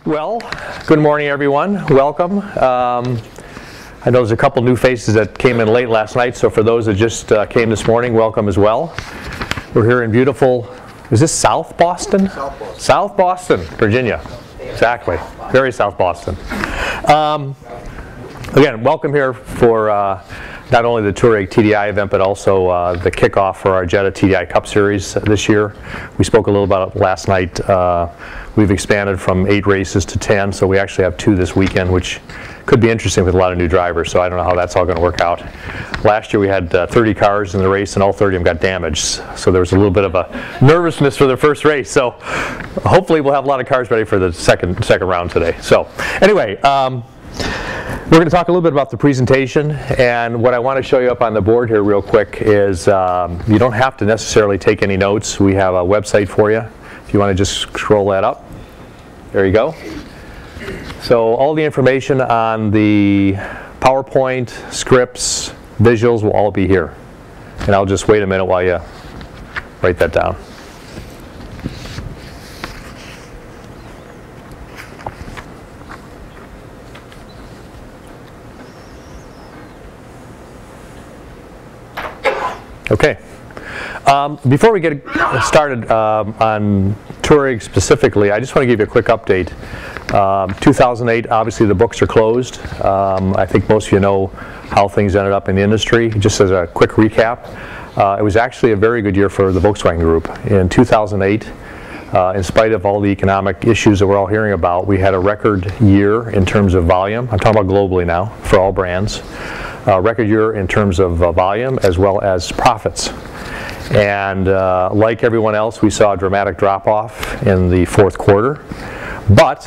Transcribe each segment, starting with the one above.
Well, good morning everyone. Welcome. I know there's a couple new faces that came in late last night, so for those that just came this morning, welcome as well. We're here in beautiful, is this South Boston? South Boston. South Boston, Virginia. Exactly. Very South Boston. Again, welcome here for not only the Touareg TDI event, but also the kickoff for our Jetta TDI Cup Series this year. We spoke a little about it last night. We've expanded from 8 races to 10, so we actually have 2 this weekend, which could be interesting with a lot of new drivers, so I don't know how that's all going to work out. Last year we had 30 cars in the race and all 30 of them got damaged, so there was a little bit of a nervousness for the first race, so hopefully we'll have a lot of cars ready for the second round today. So anyway, we're going to talk a little bit about the presentation, and what I want to show you up on the board here real quick is you don't have to necessarily take any notes. We have a website for you if you want to just scroll that up. There you go. So all the information on the PowerPoint, scripts, visuals will all be here. And I'll just wait a minute while you write that down. Okay. Before we get started on Touareg specifically, I just want to give you a quick update. 2008, obviously the books are closed. I think most of you know how things ended up in the industry. Just as a quick recap, it was actually a very good year for the Volkswagen Group. In 2008, in spite of all the economic issues that we're all hearing about, we had a record year in terms of volume. I'm talking about globally now for all brands. Record year in terms of volume as well as profits. And like everyone else, we saw a dramatic drop-off in the fourth quarter. But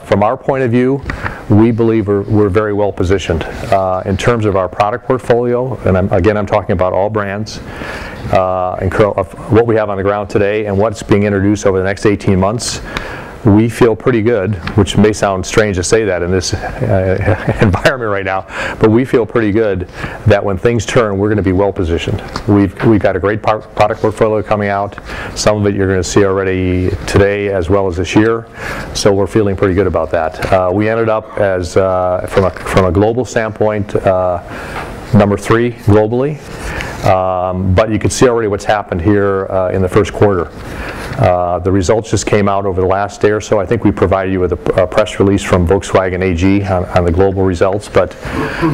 from our point of view, we believe we're very well positioned in terms of our product portfolio. And I'm talking about all brands, and what we have on the ground today and what's being introduced over the next 18 months. We feel pretty good, which may sound strange to say that in this environment right now, but we feel pretty good that when things turn, we're going to be well positioned. We've got a great product portfolio coming out. Some of it you're going to see already today as well as this year, so we're feeling pretty good about that. We ended up as, from a global standpoint, number 3 globally, but you can see already what's happened here in the first quarter. The results just came out over the last day or so. I think we provided you with a press release from Volkswagen AG on the global results, but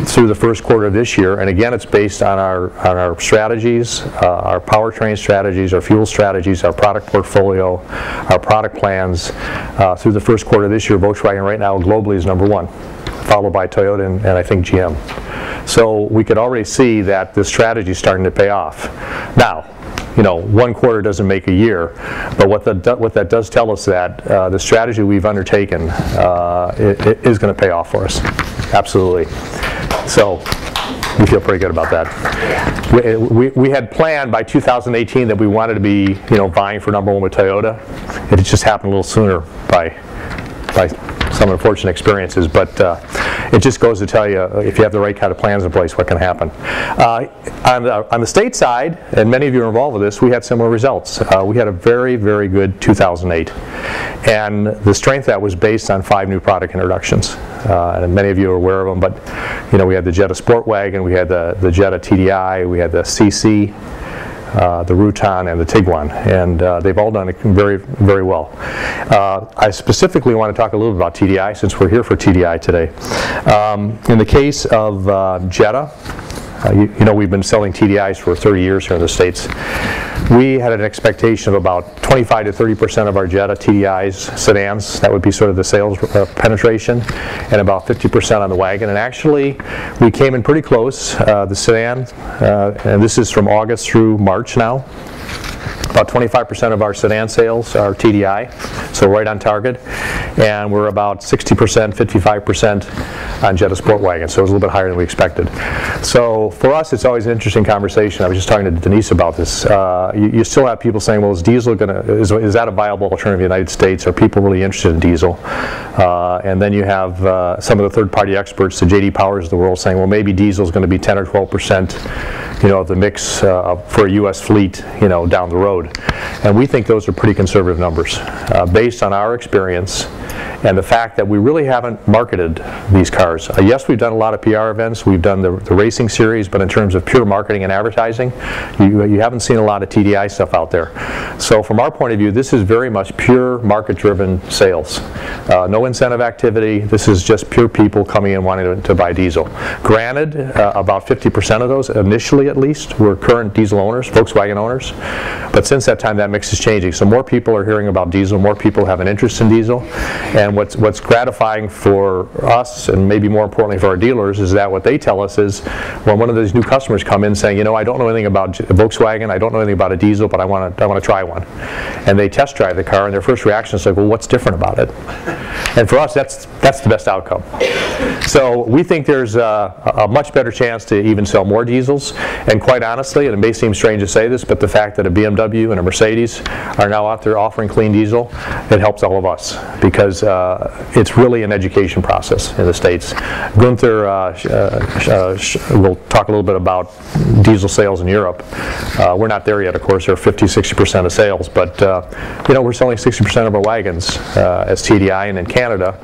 through the first quarter of this year, and again it's based on our strategies, our powertrain strategies, our fuel strategies, our product portfolio, our product plans. Through the first quarter of this year, Volkswagen right now globally is number 1, followed by Toyota and I think GM. So we could already see that the strategy is starting to pay off. Now, you know, 1 quarter doesn't make a year, but what that does tell us that the strategy we've undertaken is going to pay off for us. Absolutely. So we feel pretty good about that. We had planned by 2018 that we wanted to be, vying for number 1 with Toyota. It just happened a little sooner by some unfortunate experiences, but it just goes to tell you, if you have the right kind of plans in place, what can happen. On the state side, and many of you are involved with this, we had similar results. We had a very, very good 2008. And the strength of that was based on 5 new product introductions. And many of you are aware of them, but we had the Jetta Sport Wagon, we had the Jetta TDI, we had the CC, the Rutan, and the Tiguan, and they've all done very, very well. I specifically want to talk a little bit about TDI since we're here for TDI today. In the case of Jetta, we've been selling TDIs for 30 years here in the States. We had an expectation of about 25 to 30% of our Jetta TDIs, sedans, that would be sort of the sales penetration, and about 50% on the wagon. And actually, we came in pretty close. The sedan, and this is from August through March now. About 25% of our sedan sales are TDI, so right on target. And we're about 60%, 55% on Jetta Sport Wagon, so it was a little bit higher than we expected. So for us, it's always an interesting conversation. I was just talking to Denise about this. You still have people saying, well, is diesel is that a viable alternative in the United States? Are people really interested in diesel? And then you have some of the third-party experts, the J.D. Powers of the world, saying, well, maybe diesel is going to be 10 or 12%, of the mix for a U.S. fleet, down the road. And we think those are pretty conservative numbers based on our experience and the fact that we really haven't marketed these cars. Yes, we've done a lot of PR events, we've done the racing series, but in terms of pure marketing and advertising, you haven't seen a lot of TDI stuff out there. So from our point of view, this is very much pure market-driven sales. No incentive activity. This is just pure people coming in wanting to buy diesel. Granted, about 50% of those, initially at least, were current diesel owners, Volkswagen owners. But since that time, that mix is changing. So more people are hearing about diesel, more people have an interest in diesel. And what's gratifying for us, and maybe more importantly for our dealers, is that what they tell us is when one of these new customers come in saying, you know, I don't know anything about Volkswagen, I don't know anything about a diesel, but I want to try one. And they test drive the car, and their first reaction is like, well, what's different about it? And for us, that's the best outcome. So we think there's a much better chance to even sell more diesels. And quite honestly, and it may seem strange to say this, but the fact that a BMW and a Mercedes are now out there offering clean diesel, it helps all of us, because it's really an education process in the States. Gunther will talk a little bit about diesel sales in Europe. We're not there yet, of course. They're 50–60% of sales, but you know, we're selling 60% of our wagons as TDI, and in Canada,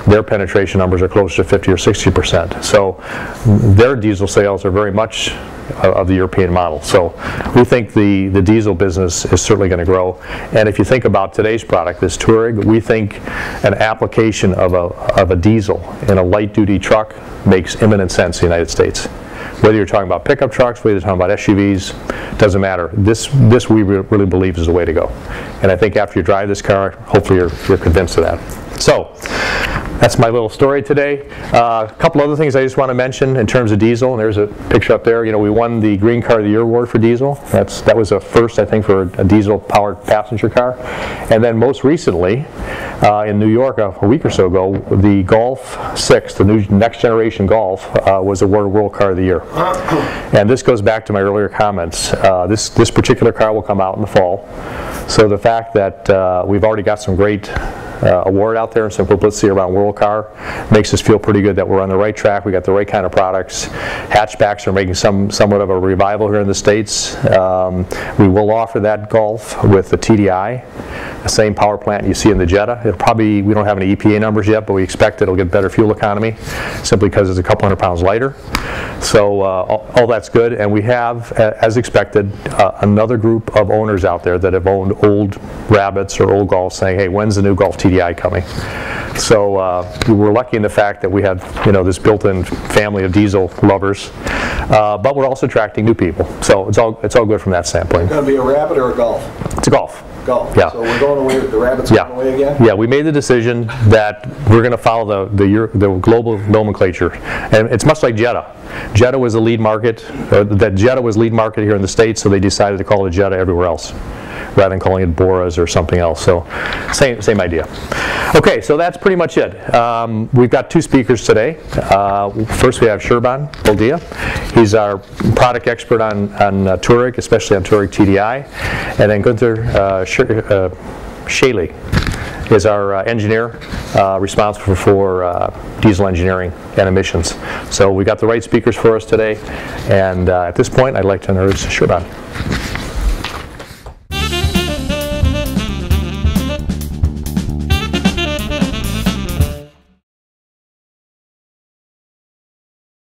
their penetration numbers are closer to 50 or 60%. So their diesel sales are very much of the European model. So we think the diesel business is certainly going to grow. And if you think about today's product, this Touareg, we think an application of a diesel in a light-duty truck makes imminent sense in the United States. Whether you're talking about pickup trucks, whether you're talking about SUVs, doesn't matter. This we really believe is the way to go. And I think after you drive this car, hopefully you're convinced of that. So that's my little story today. A couple other things I just want to mention in terms of diesel, and there's a picture up there. You know, we won the Green Car of the Year award for diesel. That was a first, I think, for a diesel-powered passenger car. And then most recently, in New York a week or so ago, the Golf 6, the new next generation Golf, was awarded World Car of the Year. And this goes back to my earlier comments. This particular car will come out in the fall. So the fact that we've already got some great award out there and some publicity around World Car makes us feel pretty good that we're on the right track. We got the right kind of products. Hatchbacks are making somewhat of a revival here in the States. We will offer that Golf with the TDI, the same power plant you see in the Jetta. We don't have any EPA numbers yet, but we expect it'll get better fuel economy simply because it's a couple hundred pounds lighter. So all that's good, and we have, as expected, another group of owners out there that have owned old Rabbits or old Golfs saying, hey, when's the new Golf TDI coming? So we're lucky in the fact that we have, you know, this built-in family of diesel lovers, but we're also attracting new people. So it's all good from that standpoint. It's going to be a Rabbit or a Golf? It's a Golf. Golf. Yeah. So we're going away with the Rabbits going away again? Yeah, we made the decision that we're going to follow the global nomenclature, and it's much like Jetta. Jetta was the lead market, Jetta was lead market here in the States, so they decided to call it Jetta everywhere else, rather than calling it Boras or something else. So same idea. Okay, so that's pretty much it. We've got two speakers today. First we have Sherban Boldia. He's our product expert on Touareg, especially on Touareg TDI. And then Gunther Shaley is our engineer responsible for diesel engineering and emissions. So we got the right speakers for us today. And at this point, I'd like to introduce Sherban.